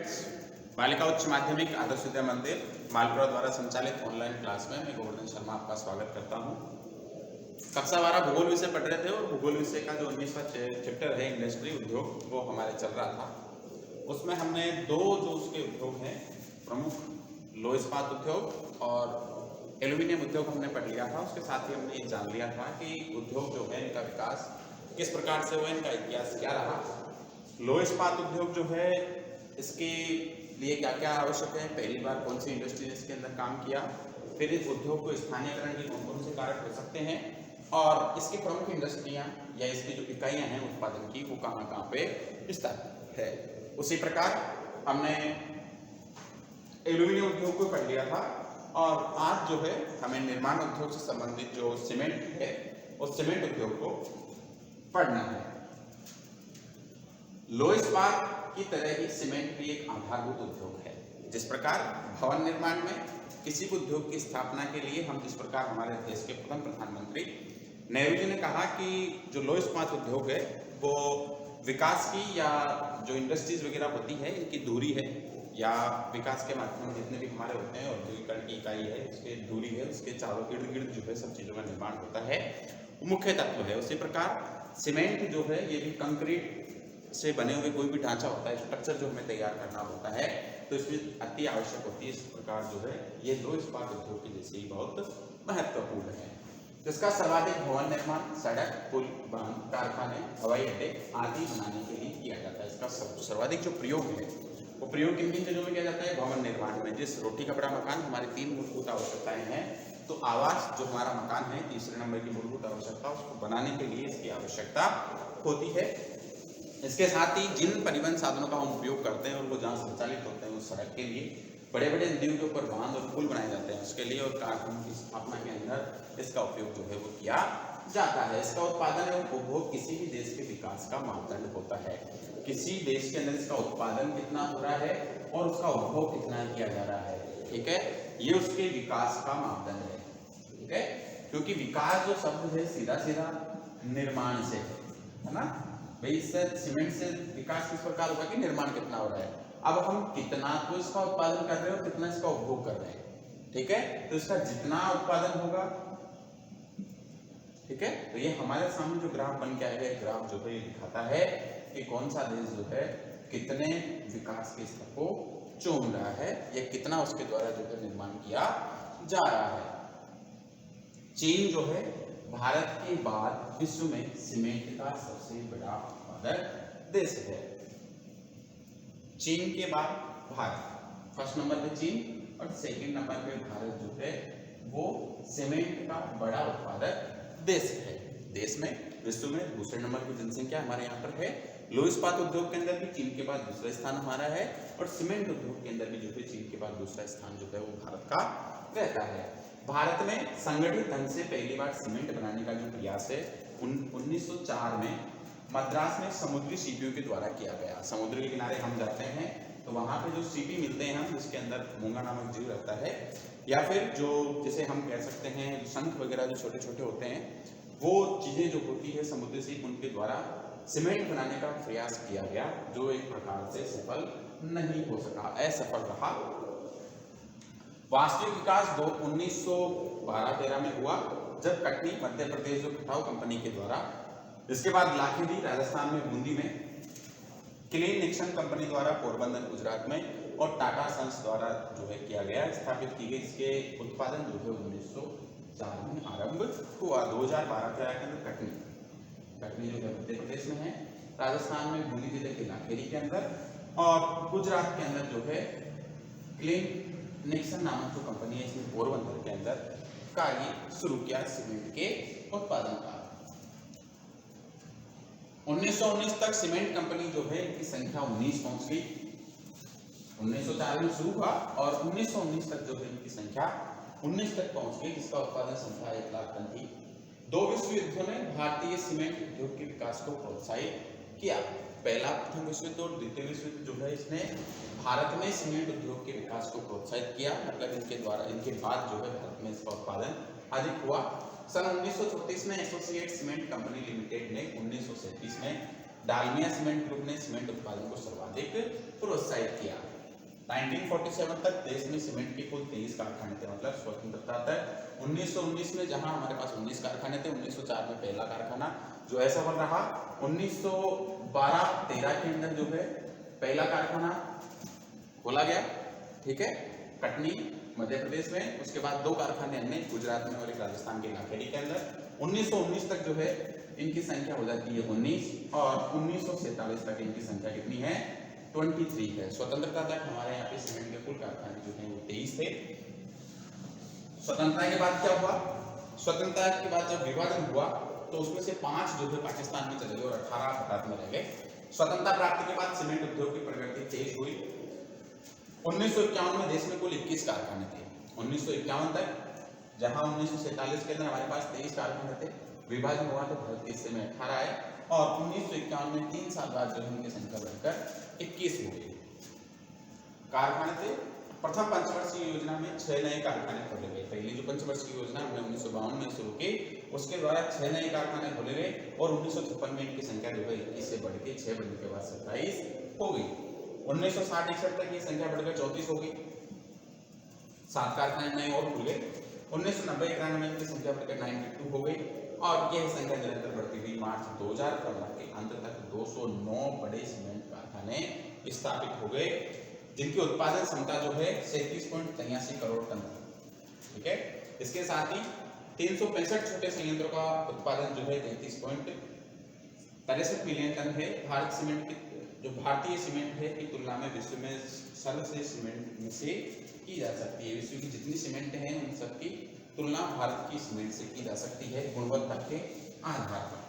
Students, बालिका उच्च माध्यमिक आदर्श विद्या मंदिर मालपुरा द्वारा संचालित ऑनलाइन क्लास में मैं गोवर्धन शर्मा आपका स्वागत करता हूं। कक्षा 12 भूगोल विषय पढ़ रहे थे और भूगोल विषय का जो 19वां चैप्टर है इंडस्ट्री उद्योग वो हमारे चल रहा था। उसमें हमने दो जो उसके उद्योग हैं प्रमुख लोह इस्पात उद्योग और एल्यूमिनियम उद्योग हमने पढ़ लिया था। उसके साथ ही हमने ये जान लिया था कि उद्योग जो है इनका विकास किस प्रकार से हुआ, इनका इतिहास क्या रहा। लोह इस्पात उद्योग जो है इसके लिए क्या क्या आवश्यक है, पहली बार कौन सी इंडस्ट्री ने इसके अंदर काम किया, फिर इस उद्योग को स्थानीयकरण के कौन कौन से कारक हो सकते हैं और इसकी प्रमुख इंडस्ट्रियां या इसकी जो इकाइयां हैं उत्पादन की वो कहाँ कहाँ पे स्थापित है। उसी प्रकार हमने एल्यूमिनियम उद्योग को पढ़ लिया था और आज जो है हमें निर्माण उद्योग से संबंधित जो सीमेंट है उस सीमेंट उद्योग को पढ़ना है। लोह इस्पात की तरह ही सीमेंट भी एक आधारभूत उद्योग है। जिस प्रकार भवन निर्माण में किसी उद्योग की स्थापना के लिए हम जिस प्रकार हमारे देश के प्रथम प्रधानमंत्री नेहरू जी ने कहा कि जो लोह इस्पात उद्योग है वो विकास की या जो इंडस्ट्रीज वगैरह होती है इनकी दूरी है या विकास के माध्यम जितने भी हमारे होते हैं औद्योगिकरण की इकाई है उसके दूरी है, उसके चारों इर्द गिर्द जो है सब चीज़ों का निर्माण होता है, मुख्य तत्व है। उसी प्रकार सीमेंट जो है ये भी कंक्रीट से बने हुए कोई भी ढांचा होता है, स्ट्रक्चर जो हमें तैयार करना होता है तो इसमें अति आवश्यक होती है। इस प्रकार जो है ये लोह इस्पात उद्योग के जैसे ही बहुत महत्वपूर्ण है। जिसका सर्वाधिक भवन निर्माण, सड़क, पुल, बांध, कारखाने, हवाई अड्डे आदि बनाने के लिए किया जाता है। इसका सर्वाधिक जो प्रयोग है वो प्रयोग किन किन चीजों में किया जाता है? भवन निर्माण में। जिस रोटी कपड़ा मकान हमारी 3 मूलभूत आवश्यकताएं हैं, तो आवास जो हमारा मकान है तीसरे नंबर की मूलभूत आवश्यकता, उसको बनाने के लिए इसकी आवश्यकता होती है। इसके साथ ही जिन परिवहन साधनों का हम उपयोग करते हैं और वो जहाँ संचालित होते हैं उस सड़क के लिए, बड़े बड़े नदियों के ऊपर बांध और पुल बनाए जाते हैं उसके लिए, और कारखानों की स्थापना के अंदर इसका उपयोग जो है वो किया जाता है। इसका उत्पादन एवं उपभोग किसी भी देश के विकास का मापदंड होता है। किसी देश के अंदर इसका उत्पादन कितना हो रहा है और उसका उपभोग कितना किया जा रहा है, ठीक है, ये उसके विकास का मापदंड है, ठीक है। क्योंकि विकास जो शब्द है सीधा सीधा निर्माण से है ना भाई, इससे सीमेंट से विकास किस प्रकार होगा कि निर्माण कितना हो रहा है। अब हम कितना तो इसका उत्पादन कर रहे हो, कितना इसका उपभोग कर रहे हैं, ठीक है। तो इसका जितना उत्पादन होगा, ठीक है, तो ये हमारे सामने जो ग्राफ बन के आएगा, ग्राफ जो है ये दिखाता है कि कौन सा देश जो है कितने विकास के स्तर को चूम रहा है या कितना उसके द्वारा जो है निर्माण किया जा रहा है। चीन जो है भारत के बाद विश्व में सीमेंट का सबसे बड़ा उत्पादक देश है। चीन के बाद भारत, फर्स्ट नंबर पे चीन और सेकंड नंबर पे भारत जो है वो सीमेंट का बड़ा उत्पादक देश है। देश में विश्व में दूसरे नंबर की जनसंख्या हमारे यहाँ पर है। लोह इस्पात उद्योग के अंदर भी चीन के बाद दूसरा स्थान हमारा है और सीमेंट उद्योग के अंदर भी जो है चीन के बाद दूसरा स्थान जो है वो भारत का रहता है। भारत में संगठित ढंग से पहली बार सीमेंट बनाने का जो प्रयास है 1904 में मद्रास में समुद्री सीपियों के द्वारा किया गया। समुद्र के किनारे हम जाते हैं तो वहां पे जो सीपी मिलते हैं हम, जिसके अंदर मूंगा नामक जीव रहता है, या फिर जो जैसे हम कह सकते हैं शंख वगैरह जो छोटे छोटे होते हैं, वो चीजें जो होती है समुद्री सीप, उनके द्वारा सीमेंट बनाने का प्रयास किया गया, जो एक प्रकार से सफल नहीं हो सका, असफल रहा। वास्तविक विकास 1912-13 में हुआ जब कटनी मध्य प्रदेश जो खटाऊ कंपनी के द्वारा, इसके बाद लाखेरी राजस्थान में बूंदी में, क्लीन निक्सन कंपनी द्वारा पोरबंदर गुजरात में और टाटा सन्स द्वारा जो है किया गया, स्थापित की गई। इसके उत्पादन जो है 1904 में आरंभ हुआ। 2012-13 के अंदर कटनी जो है मध्य प्रदेश में है, राजस्थान में बूंदी जिले के लाखेरी के अंदर और गुजरात के अंदर जो है क्लीन निक्सन नामक जो कंपनी है इसने पोरबंदर के अंदर कार्य शुरू किया सीमेंट के उत्पादन का। 1919 तक सीमेंट कंपनी जो है इनकी संख्या 19 पहुंच गई। 1904 में शुरू हुआ और 1919 तक जो है इनकी संख्या 19 तक पहुंच गई, जिसका उत्पादन संख्या 1 लाख टन थी। 2 विश्व युद्धों ने भारतीय सीमेंट उद्योग के विकास को प्रोत्साहित किया। पहला प्रथम विश्व युद्ध और द्वितीय विश्व युद्ध जो है इसने भारत में सीमेंट उद्योग के विकास को प्रोत्साहित किया, मतलब इनके बाद जो है भारत में इसका उत्पादन अधिक हुआ। सन 1934 में एसोसिएट सीमेंट कंपनी लिमिटेड ने 1937 में डालमिया सीमेंट ग्रुप ने सीमेंट उत्पादन को सर्वाधिक प्रोत्साहित किया। 1947 तक देश में सीमेंट के कुल 23 कारखाने थे, मतलब स्वतंत्रता तक 1919 में जहां हमारे पास 19 कारखाने थे, 1904 में पहला कारखाना जो ऐसा बन रहा, 1912-13 के अंदर जो है पहला कारखाना खोला गया, ठीक है, कटनी मध्य प्रदेश में। उसके बाद 2 कारखाने अन्य गुजरात में और एक राजस्थान के नाखेड़ी के अंदर। 1919 तक जो है इनकी संख्या हो जाती है 19 और 1947 तक इनकी संख्या कितनी है 23 है। स्वतंत्रता तक हमारे यहाँ पे सीमेंट के कुल कारखाने जो हैं वो 23 थे। स्वतंत्रता के बाद क्या हुआ, स्वतंत्रता के बाद जब विभाजन हुआ तो उसमें से 5 जो है पाकिस्तान में चले गए और 18 भारत में रह गए। स्वतंत्रता प्राप्ति के बाद सीमेंट उद्योग की प्रगति तेज हुई। 1951 में देश में कुल 21 कारखाने थे। 1951 तक, जहां 1947 के अंदर हमारे पास 23 कारखाने थे, विभाजन हुआ तो भारत के हिस्से में 18 आए और 1951 में 3 साल बाद जो उनकी संख्या बढ़कर 21 हो गई। कारखाने थे। प्रथम पंचवर्षीय योजना में 6 नए कारखाने खोले गए। पहली जो पंचवर्षीय योजना हमने 1952 में शुरू की, उसके द्वारा 6 नए कारखाने खोले गए और 1956 में इनकी संख्या जो है 21 से बढ़ के 6 बनने के बाद 27 हो गई। 1960-61 तक ये संख्या बढ़कर 34 हो गई, 7 कारखाने नए और खुल गए। 1990-91 में इनकी संख्या बढ़कर 92 हो गई और यह संख्या निरंतर बढ़ती हुई मार्च 2015 के अंत तक 209 बड़े सीमेंट कारखाने स्थापित हो गए, जिनकी उत्पादन क्षमता जो है 37.83 करोड़ टन, ठीक है। इसके साथ ही 365 छोटे संयंत्रों का उत्पादन जो है 33.63 मिलियन टन है। भारत सीमेंट की जो भारतीय सीमेंट है की तुलना में विश्व में सर्वश्रेष्ठ सीमेंट में से की जा सकती है। विश्व की जितनी सीमेंट है उन सबकी तुलना भारत की सीमेंट से की जा सकती है गुणवत्ता के आधार पर।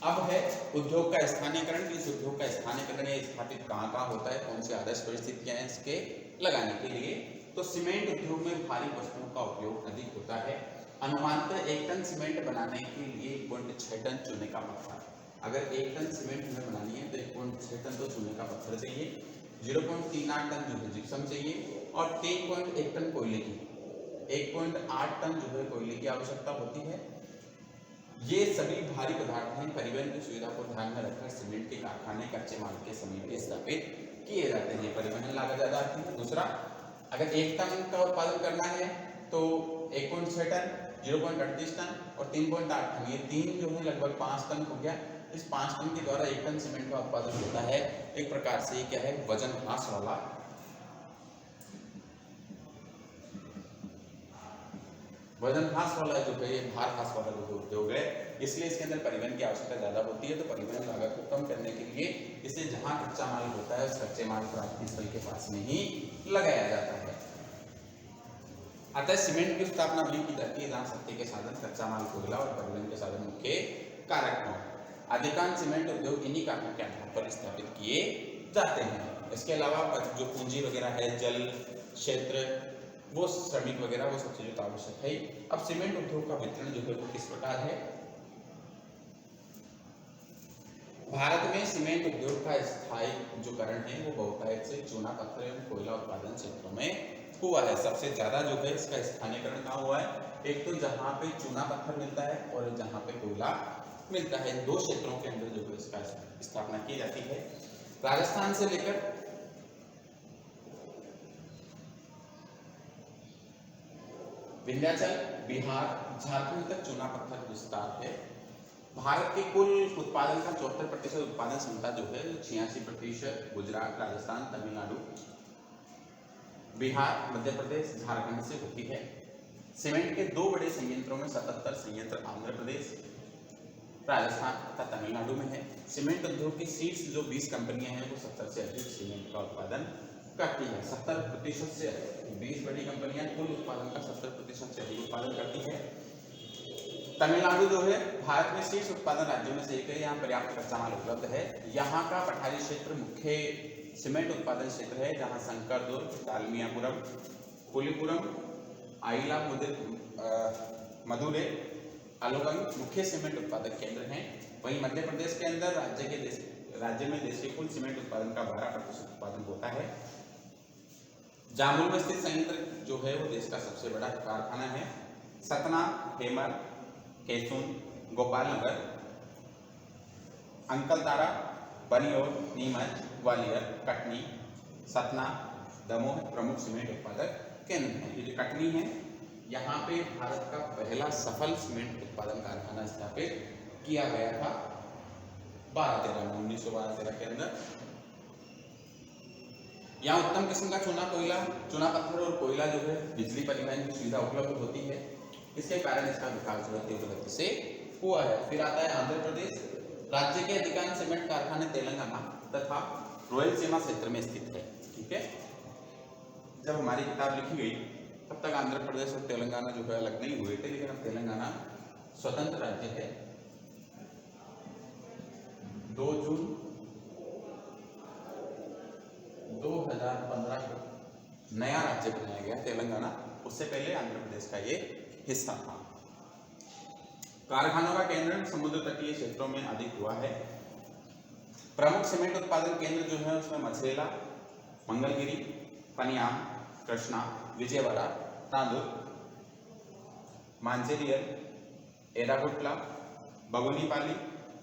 अब है उद्योग का स्थानीयकरण। इस उद्योग का स्थानीयकरण या स्थापित कहाँ होता है, कौन सी आदर्श परिस्थितियां हैं इसके लगाने के लिए। तो सीमेंट उद्योग में भारी वस्तुओं का उपयोग अधिक होता है। अनुमानतः 1 टन सीमेंट बनाने के लिए 1.6 टन चूने का पत्थर। अगर 1 टन सीमेंट हमें बनानी है तो 1.6 टन तो चूने का पत्थर चाहिए, 0.38 टन जो है जिप्सम चाहिए और 3.1 टन कोयले की, 1.8 टन जो है कोयले की आवश्यकता होती है। ये सभी भारी पदार्थ हैं। परिवहन की सुविधा को ध्यान में रखकर सीमेंट के कारखाने कच्चे माल के समीप स्थापित किए जाते हैं। परिवहन लागत ज्यादा आती है। दूसरा, अगर 1 टन का उत्पादन करना है तो 1.6 टन, 0.38 टन और 3.8 टन, ये 3 जो है लगभग 5 टन हो गया। इस 5 टन के द्वारा 1 टन सीमेंट का उत्पादन होता है। एक प्रकार से क्या है, वजन ह्रास वाला जो है, ये भार ह्रास वाला जो उद्योग है, इसलिए इसके अंदर परिवहन की आवश्यकता ज्यादा होती है। तो परिवहन लागत को कम करने के लिए इसे जहां कच्चा माल होता है उस कच्चे माल प्राप्ति स्थल के पास में ही लगाया जाता है। अतः सीमेंट की स्थापना वहीं की जाती है जहां सत्य के साधन कच्चा माल, कोयला और परिवहन के साधन मुख्य कारक हों। अधिकांश सीमेंट उद्योग इन्हीं कारकों के आधार पर स्थापित किए जाते हैं। इसके अलावा जो पूंजी वगैरह है, जल क्षेत्र, वो श्रमिक वगैरह, वो सब चीजों का आवश्यक है। अब सीमेंट उद्योग का वितरण जो है वो किस प्रकार है। भारत में सीमेंट उद्योग का स्थायी जो करण है वो बहुतायत से चूना पत्थर एवं कोयला उत्पादन क्षेत्रों में हुआ है। सबसे ज्यादा जो है इसका स्थानीयकरण कहाँ हुआ है, एक तो जहाँ पे चूना पत्थर मिलता है और जहाँ पे कोयला मिलता है, 2 क्षेत्रों के अंदर जो है इसका स्थापना की जाती है। राजस्थान से लेकर विंध्याचल, बिहार, झारखंड तक चूना पत्थर विस्तार है। भारत के कुल उत्पादन का 74% उत्पादन क्षमता जो है 86% गुजरात, राजस्थान, तमिलनाडु, बिहार, मध्य प्रदेश, झारखंड से होती है। सीमेंट के 2 बड़े संयंत्रों में 77 संयंत्र आंध्र प्रदेश, राजस्थान तथा तमिलनाडु में है। सीमेंट उद्योग की शीर्ष जो 20 कंपनियां हैं वो 70 से अधिक सीमेंट का उत्पादन करती है। 70% से 20 बड़ी कंपनियां कुल उत्पादन का 70% से अधिक उत्पादन करती है। तमिलनाडु जो है भारत में शीर्ष उत्पादन राज्यों में से एक है। यहाँ पर्याप्त कच्चा माल उपलब्ध है। यहाँ का पठारी क्षेत्र मुख्य सीमेंट उत्पादन क्षेत्र है, जहाँ शंकरदुर्ग, दालमियापुरम, पुलीपुरम, आइला, मदुरै, अलोगंग मुख्य सीमेंट उत्पादक केंद्र हैं। वहीं मध्य प्रदेश के अंदर राज्य में देश के कुल सीमेंट उत्पादन का 12% उत्पादन होता है। जामुल में स्थित संयंत्र जो है वो देश का सबसे बड़ा कारखाना है। सतना, हेमर, कैसून, गोपालनगर, अंकलतारा, बनियोल, नीमच, ग्वालियर, कटनी, सतना, दमोह प्रमुख सीमेंट उत्पादक केंद्र हैं। ये जो कटनी है, यहाँ पे भारत का पहला सफल सीमेंट उत्पादन कारखाना स्थापित किया गया था 1912-13 के अंदर। यहाँ उत्तम किस्म का चूना पत्थर और कोयला जो है बिजली परिवहन की सुविधा उपलब्ध होती है, इसके कारण इसका विकास जो है तीव्र गति से हुआ है। फिर आता है आंध्र प्रदेश। राज्य के अधिकांश सीमेंट कारखाने तेलंगाना तथा रायलसीमा क्षेत्र में स्थित है। ठीक है, जब हमारी किताब लिखी गई तब तक आंध्र प्रदेश और तेलंगाना जो है अलग नहीं हुए थे, लेकिन अब तेलंगाना स्वतंत्र राज्य है। 2 जून 2015 को नया राज्य बनाया गया तेलंगाना, उससे पहले आंध्र प्रदेश का ये हिस्सा था। कारखानों का केंद्र समुद्र तटीय क्षेत्रों में अधिक हुआ है। प्रमुख सीमेंट उत्पादन केंद्र जो है उसमें मछरेला, मंगलगिरी, पनियाम, कृष्णा, विजयवाड़ा, तांदूर, मांचेरियल, एरागुट्ला, बगुनीपाली,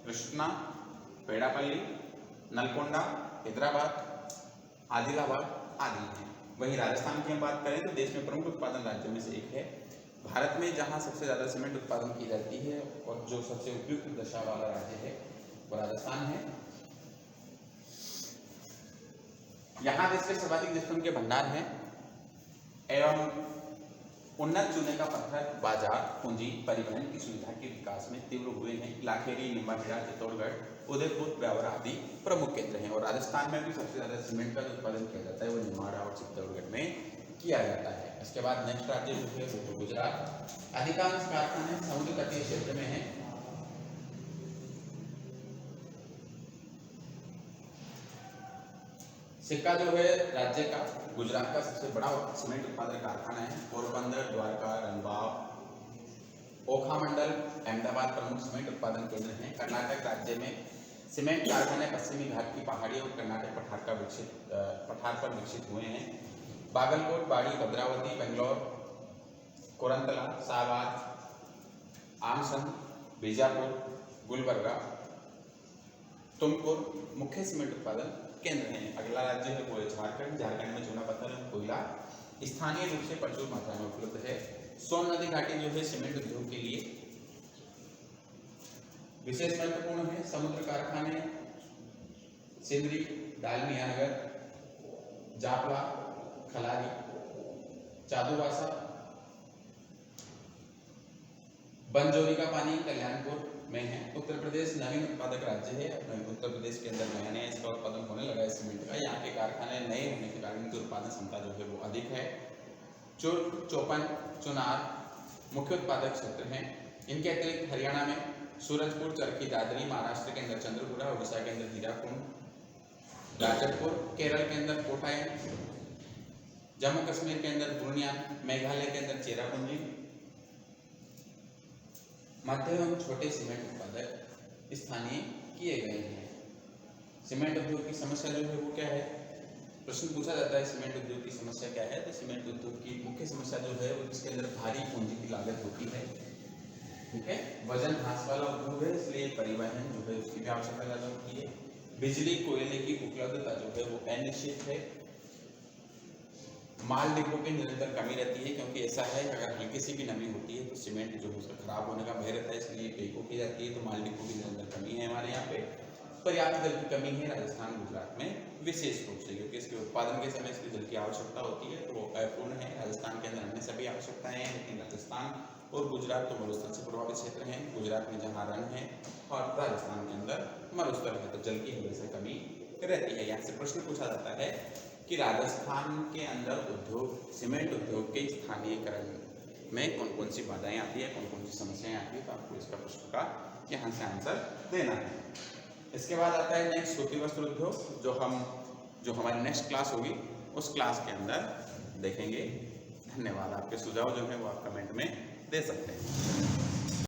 कृष्णा, पेड़ापल्ली, नलकोंडा, हैदराबाद, आदिलाबाद आदि हैं। वहीं राजस्थान की हम बात करें तो देश में प्रमुख उत्पादन राज्यों में से एक है। भारत में जहां सबसे ज़्यादा सीमेंट उत्पादन की जाती है और जो सबसे उपयुक्त दशा वाला राज्य है वो राजस्थान है। यहाँ देश के सर्वाधिक जिप्सम के भंडार हैं एवं उन्नत चूने का पत्थर बाजार, पूंजी, परिवहन की सुविधा के विकास में तीव्र हुए हैं। लाखेरी, निम्बाहेड़ा, चित्तौड़गढ़, उदयपुर, ब्यावर आदि प्रमुख केंद्र हैं। और राजस्थान में भी सबसे ज्यादा सीमेंट का जो उत्पादन किया जाता है वो निम्बाहेड़ा और चित्तौड़गढ़ में किया जाता है। इसके बाद नेक्स्ट राज्य जो है वो गुजरात। अधिकांश कारखाने समुद्र तटीय क्षेत्र में हैं। सिक्का जो है राज्य का गुजरात का सबसे बड़ा सीमेंट उत्पादन कारखाना है। पोरबंदर, द्वारका, रनबाव, ओखा मंडल, अहमदाबाद प्रमुख सीमेंट उत्पादन केंद्र हैं। कर्नाटक राज्य में सीमेंट कारखाने पश्चिमी घाट की पहाड़ियों और कर्नाटक पठार पर विकसित हुए हैं। बागलकोट, बाड़ी, भद्रावती, बेंगलोर, कोरंतला, शाहबाद, आमसन, बीजापुर, गुलबर्गा, तुमकुर मुख्य सीमेंट उत्पादन केंद्र हैं। अगला राज्य है वो है झारखंड। झारखंड में चूना पत्थर और कोयला स्थानीय रूप से प्रचुर मात्रा में उपलब्ध है। सोन नदी घाटी जो है सीमेंट उद्योग के लिए विशेष महत्वपूर्ण है। समुद्र कारखाने सिंदरी, डालमियानगर, जापला, खलारी, चादुवासा, बंजौरी का पानी कल्याणपुर में है। उत्तर प्रदेश नवीन उत्पादक राज्य है। उत्तर प्रदेश के अंदर नया नया इसका उत्पादन होने लगा है सीमेंट का। यहाँ के कारखाने नए होने के कारण इनकी उत्पादन क्षमता जो है वो अधिक है। चौपन, चुनार मुख्य उत्पादक क्षेत्र हैं। इनके अतिरिक्त हरियाणा में सूरजपुर, चरखी दादरी, महाराष्ट्र के अंदर चंद्रपुरा, उड़ीसा के अंदर हीराकुंड, राजपुर, केरल के अंदर कोटायम, जम्मू कश्मीर के अंदर पूर्णिया, मेघालय के अंदर चेरापूंजी, मध्य एवं छोटे सीमेंट उत्पादक स्थानीय किए गए हैं। सीमेंट उद्योग की समस्या जो है वो क्या है? प्रश्न पूछा जाता है सीमेंट उद्योग की समस्या क्या है? तो सीमेंट उद्योग की मुख्य समस्या जो है वो इसके अंदर भारी पूंजी की लागत होती है। ठीक है, वजन ह्रास वाला उद्योग है, इसलिए परिवहन जो है उसकी भी आवश्यकता ज्यादा होती है। बिजली, कोयले की उपलब्धता जो है वो अनिश्चित है। माल डिपो की निरंतर कमी रहती है, क्योंकि ऐसा है अगर हल्की सी भी नमी होती है तो सीमेंट जो है उसका खराब होने का भय रहता है, इसलिए बेको की जाती है। तो माल डिपो की निरंतर कमी है हमारे यहाँ पे। पर्याप्त जल की कमी है राजस्थान, गुजरात में विशेष रूप से, क्योंकि इसके उत्पादन के समय इसकी जल की आवश्यकता होती है, तो वो अपूर्ण है। राजस्थान के अंदर अन्य सभी आवश्यकताएं हैं, लेकिन राजस्थान और गुजरात तो मरुस्थल से प्रभावित क्षेत्र हैं। गुजरात में जहाँ रण है और राजस्थान के अंदर मरुस्थल है, तो जल की वजह से कमी रहती है। यहाँ से प्रश्न पूछा जाता है कि राजस्थान के अंदर उद्योग, सीमेंट उद्योग के स्थानीयकरण में कौन कौन सी बाधाएं आती है, कौन कौन सी समस्याएं आती है, तो आपको इसका प्रश्न का यहाँ से आंसर देना है। इसके बाद आता है नेक्स्ट सूती वस्त्र उद्योग, जो हमारी नेक्स्ट क्लास होगी उस क्लास के अंदर देखेंगे। धन्यवाद। आपके सुझाव जो है वो आप कमेंट में दे सकते हैं।